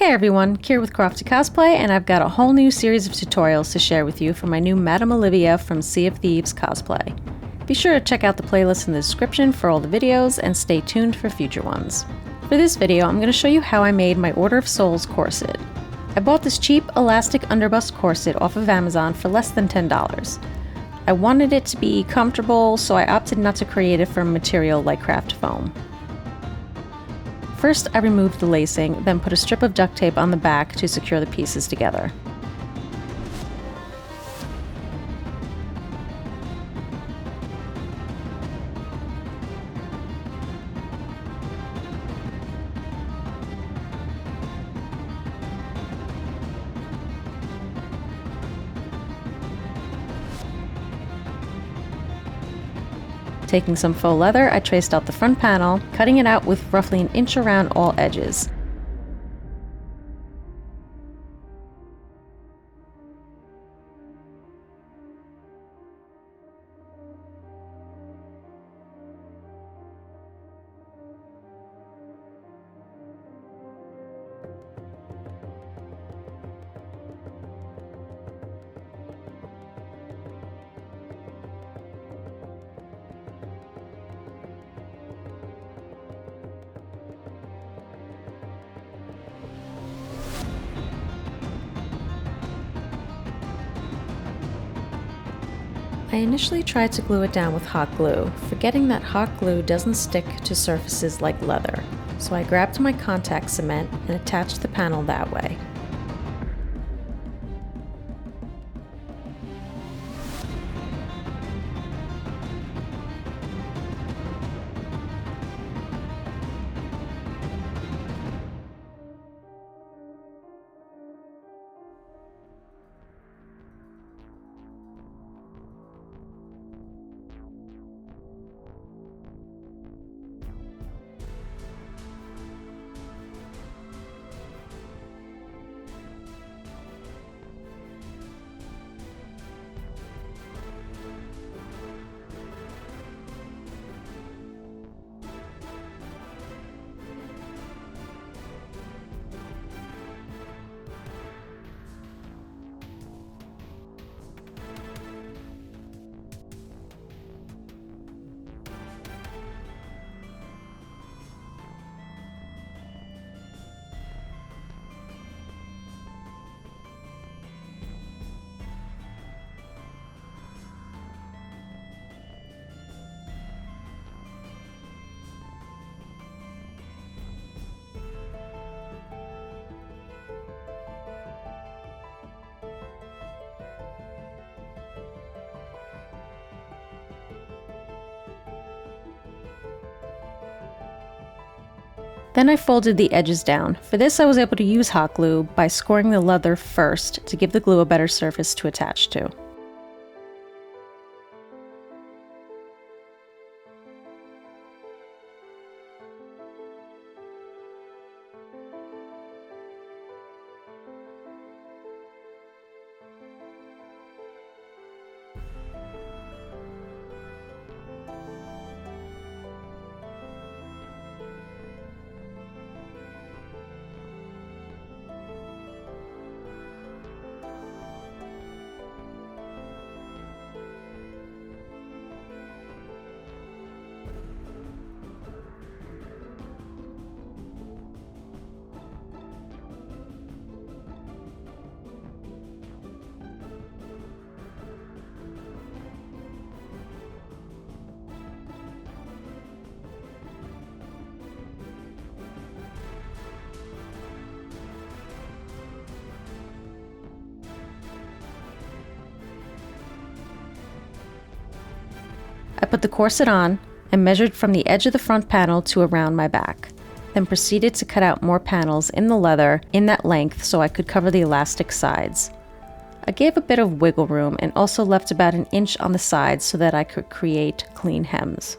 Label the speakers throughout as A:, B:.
A: Hey everyone, Kira with Crafty Cosplay, and I've got a whole new series of tutorials to share with you for my new Madame Olivia from Sea of Thieves Cosplay. Be sure to check out the playlist in the description for all the videos, and stay tuned for future ones. For this video, I'm going to show you how I made my Order of Souls corset. I bought this cheap elastic underbust corset off of Amazon for less than $10. I wanted it to be comfortable, so I opted not to create it from material like craft foam. First, I removed the lacing, then put a strip of duct tape on the back to secure the pieces together. Taking some faux leather, I traced out the front panel, cutting it out with roughly an inch around all edges. I initially tried to glue it down with hot glue, forgetting that hot glue doesn't stick to surfaces like leather, so I grabbed my contact cement and attached the panel that way. Then I folded the edges down. For this, I was able to use hot glue by scoring the leather first to give the glue a better surface to attach to. I put the corset on and measured from the edge of the front panel to around my back, then proceeded to cut out more panels in the leather in that length so I could cover the elastic sides. I gave a bit of wiggle room and also left about an inch on the sides so that I could create clean hems.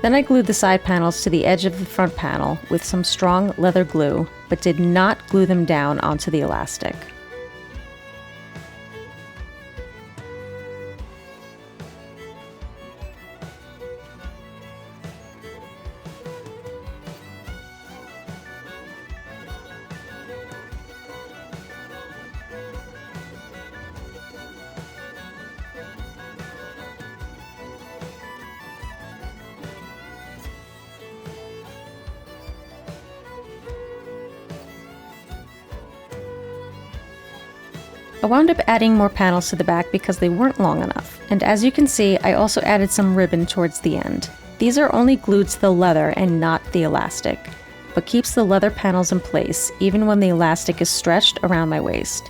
A: Then I glued the side panels to the edge of the front panel with some strong leather glue, but did not glue them down onto the elastic. I wound up adding more panels to the back because they weren't long enough, and as you can see, I also added some ribbon towards the end. These are only glued to the leather and not the elastic, but keeps the leather panels in place even when the elastic is stretched around my waist.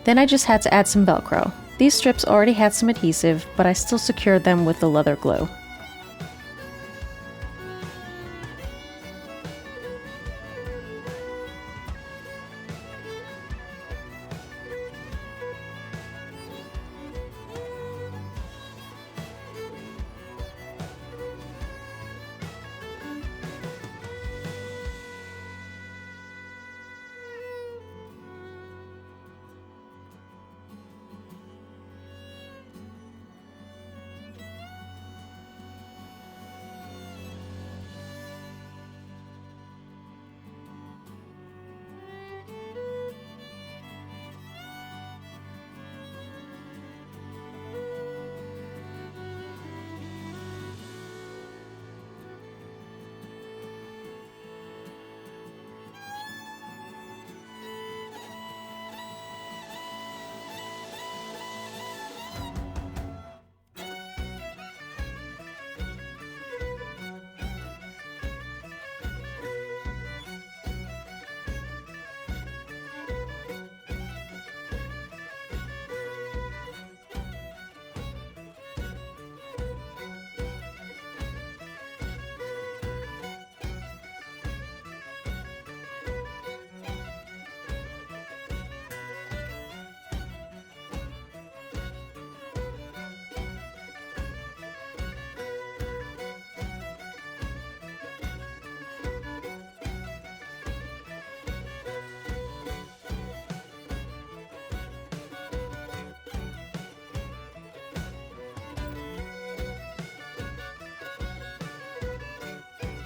A: Then I just had to add some Velcro. These strips already had some adhesive, but I still secured them with the leather glue.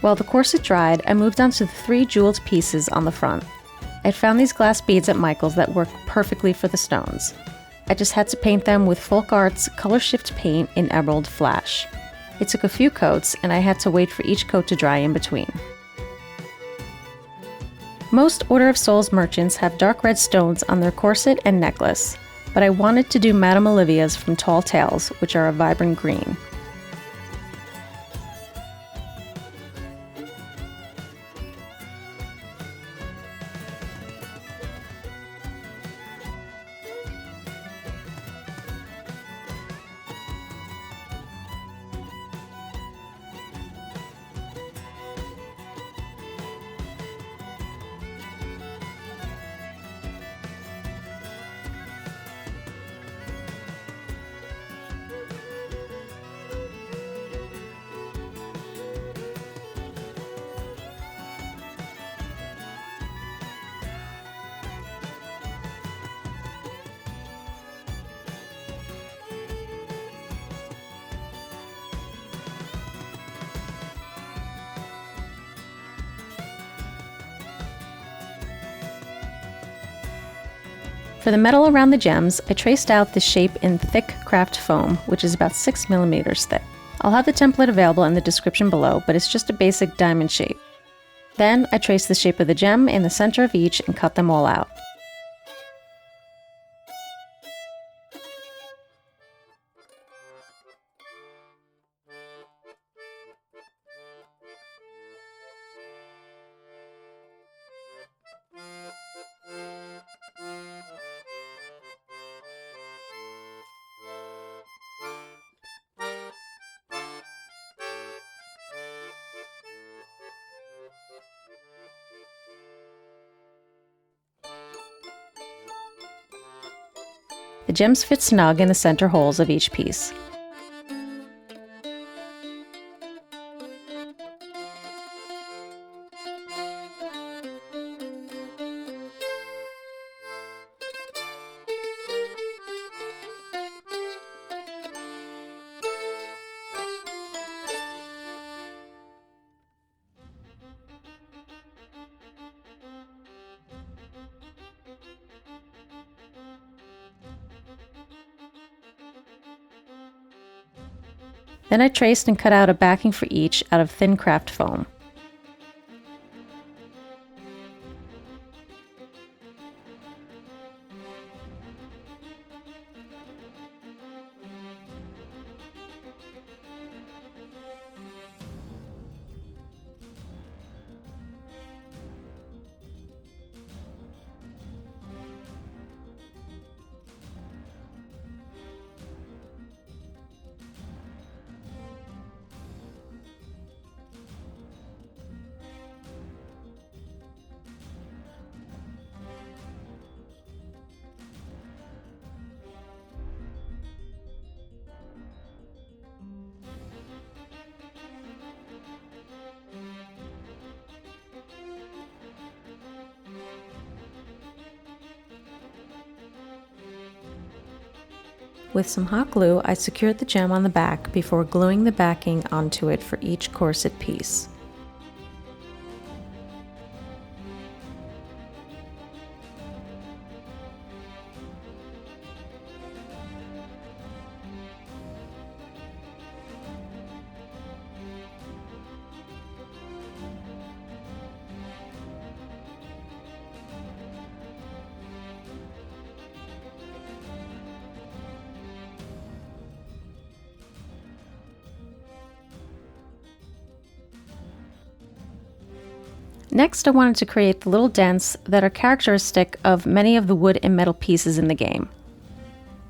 A: While the corset dried, I moved on to the 3 jeweled pieces on the front. I'd found these glass beads at Michael's that worked perfectly for the stones. I just had to paint them with Folk Arts Color Shift paint in Emerald Flash. It took a few coats, and I had to wait for each coat to dry in between. Most Order of Souls merchants have dark red stones on their corset and necklace, but I wanted to do Madame Olivia's from Tall Tales, which are a vibrant green. For the metal around the gems, I traced out the shape in thick craft foam, which is about 6 mm thick. I'll have the template available in the description below, but it's just a basic diamond shape. Then I traced the shape of the gem in the center of each and cut them all out. The gems fit snug in the center holes of each piece. Then I traced and cut out a backing for each out of thin craft foam. With some hot glue, I secured the gem on the back before gluing the backing onto it for each corset piece. Next, I wanted to create the little dents that are characteristic of many of the wood and metal pieces in the game.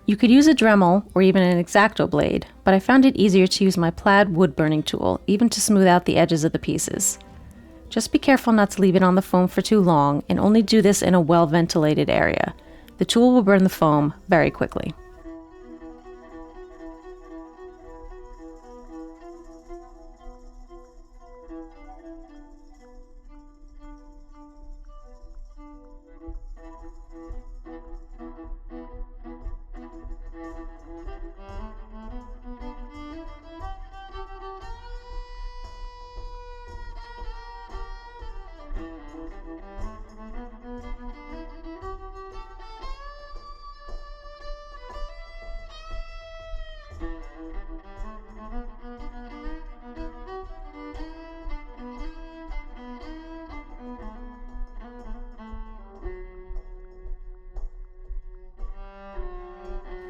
A: You could use a Dremel or even an X-Acto blade, but I found it easier to use my plaid wood burning tool, even to smooth out the edges of the pieces. Just be careful not to leave it on the foam for too long, and only do this in a well-ventilated area. The tool will burn the foam very quickly.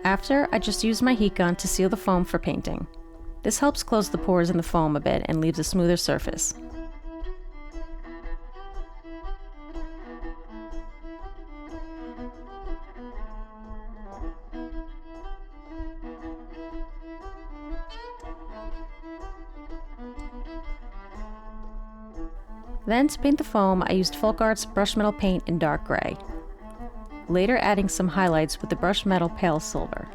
A: After, I just used my heat gun to seal the foam for painting. This helps close the pores in the foam a bit and leaves a smoother surface. Then, to paint the foam, I used Folk Art's brush metal paint in dark gray, later adding some highlights with the brush metal pale silver.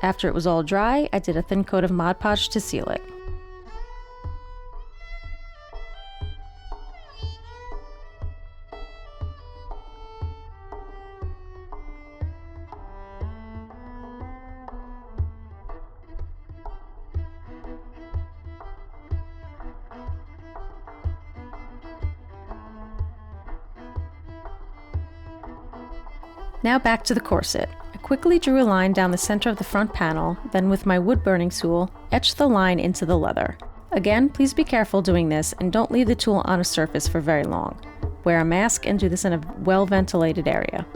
A: After it was all dry, I did a thin coat of Mod Podge to seal it. Now back to the corset. I quickly drew a line down the center of the front panel, then with my wood burning tool, etched the line into the leather. Again, please be careful doing this and don't leave the tool on a surface for very long. Wear a mask and do this in a well-ventilated area.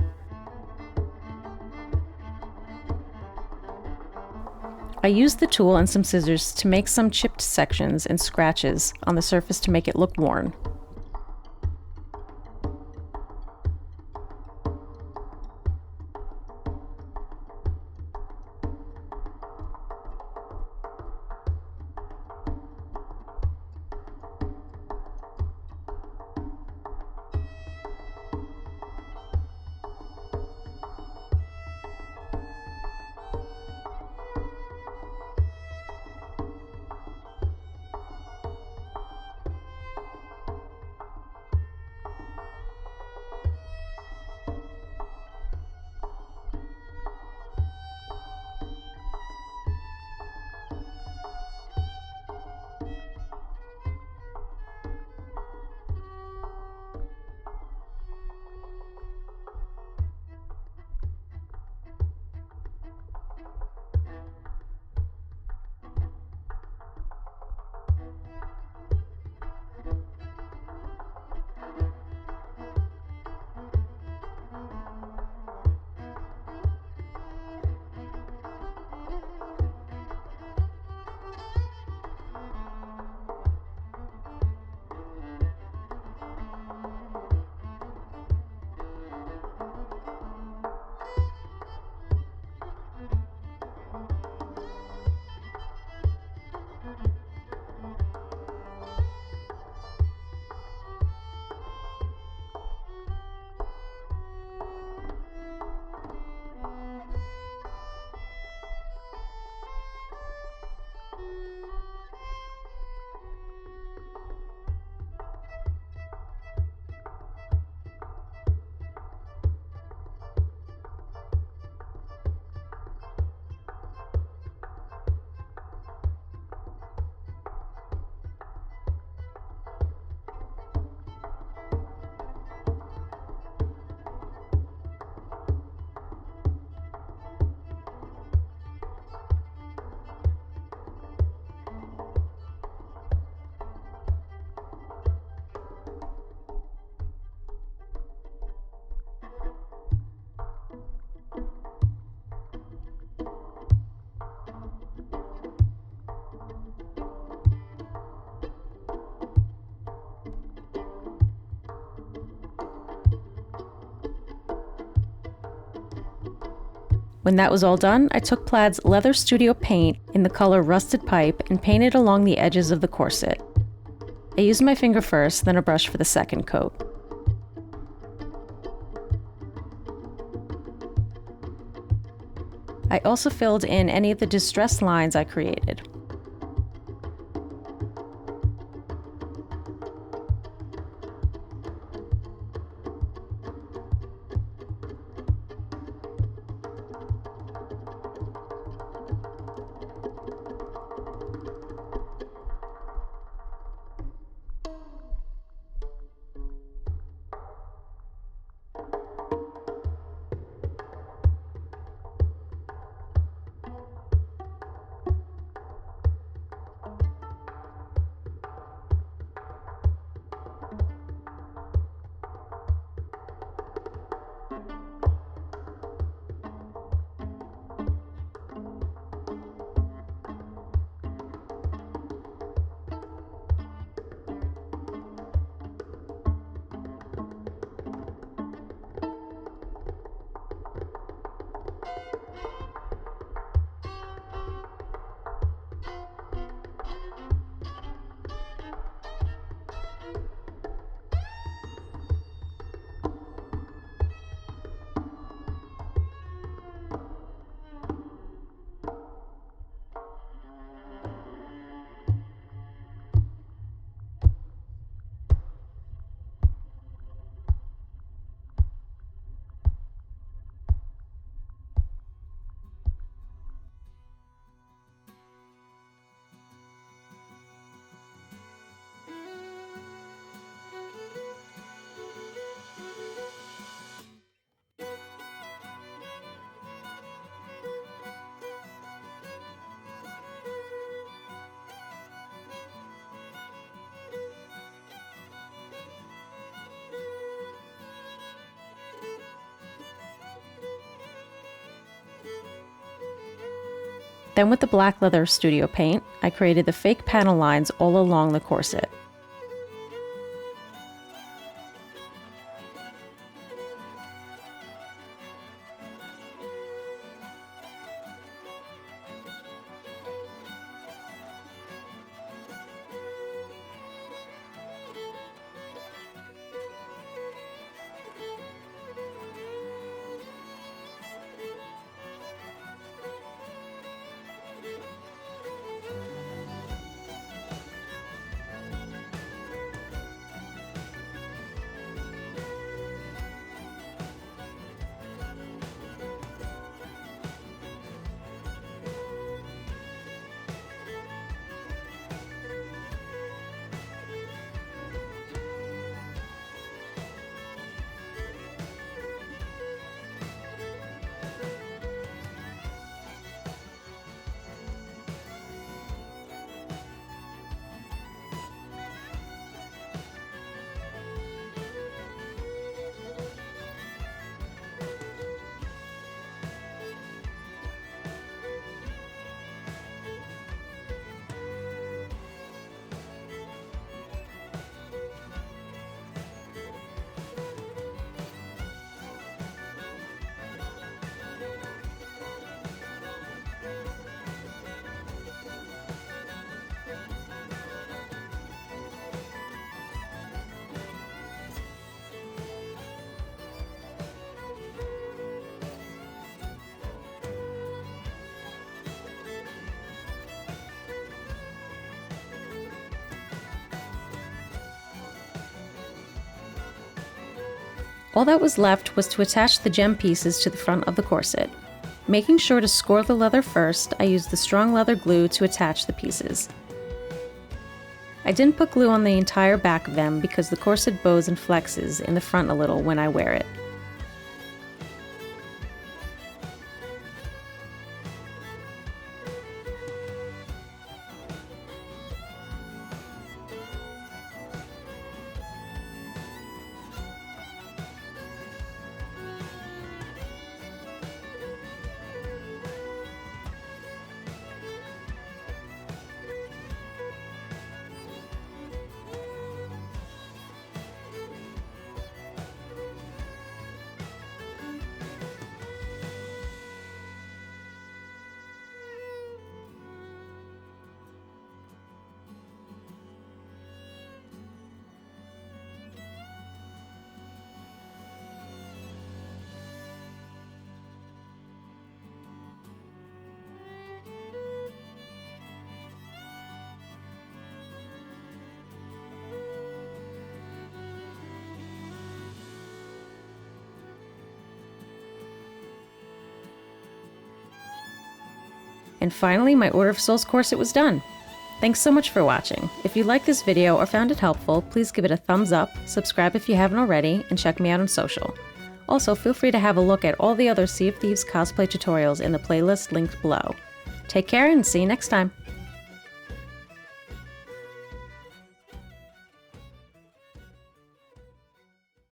A: I used the tool and some scissors to make some chipped sections and scratches on the surface to make it look worn. When that was all done, I took Plaid's Leather Studio paint in the color Rusted Pipe and painted along the edges of the corset. I used my finger first, then a brush for the second coat. I also filled in any of the distressed lines I created. Then with the black leather studio paint, I created the fake panel lines all along the corset. All that was left was to attach the gem pieces to the front of the corset. Making sure to score the leather first, I used the strong leather glue to attach the pieces. I didn't put glue on the entire back of them because the corset bows and flexes in the front a little when I wear it. And finally, my Order of Souls corset was done. Thanks so much for watching. If you liked this video or found it helpful, please give it a thumbs up, subscribe if you haven't already, and check me out on social. Also, feel free to have a look at all the other Sea of Thieves cosplay tutorials in the playlist linked below. Take care and see you next time!